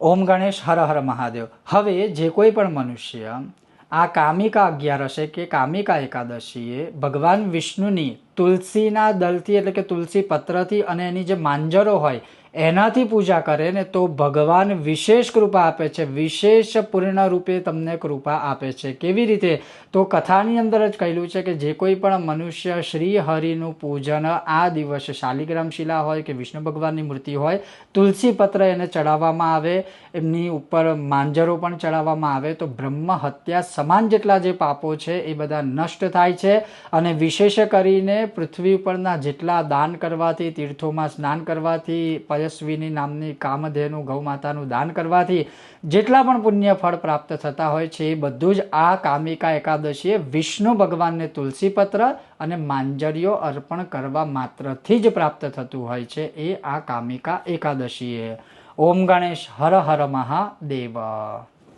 ઓમ ગણેશ હર હર મહાદેવ। હવે જે કોઈ પણ મનુષ્ય આ કામિકા અગિયારસે કે કામિકા એકાદશીએ ભગવાન વિષ્ણુની તુલસીના દલથી એટલે કે તુલસી પત્રથી અને એની જે માંજરો હોય એનાથી પૂજા કરે ને તો ભગવાન વિશેષ કૃપા આપે છે, વિશેષ પૂર્ણ રૂપે તમને કૃપા આપે છે। કેવી રીતે? તો કથાની અંદર જ કહેલું છે કે જે કોઈ પણ મનુષ્ય શ્રી હરિનું પૂજન આ દિવસે શાલિગ્રામ શિલા હોય કે વિષ્ણુ ભગવાનની મૂર્તિ હોય, તુલસી પત્ર એને ચડાવવામાં આવે, એમની ઉપર માંજરો પણ ચડાવવામાં આવે તો બ્રહ્મ હત્યા સમાન જેટલા જે પાપો છે એ બધા નષ્ટ થાય છે। અને વિશેષ કરીને પૃથ્વી ઉપરના જેટલા દાન કરવાથી, તીર્થોમાં સ્નાન કરવાથી, પયસ્વીની નામની કામધેનુ ગૌ માતાનું દાન કરવાથી જેટલા પણ પુણ્ય ફળ પ્રાપ્ત થતા હોય છે એ બધું જ આ કામિકા એકાદશીએ વિષ્ણુ ભગવાનને તુલસીપત્ર અને માંજરીઓ અર્પણ કરવા માત્રથી જ પ્રાપ્ત થતું હોય છે, એ આ કામિકા એકાદશીએ। ઓમ ગણેશ હર હર મહાદેવ।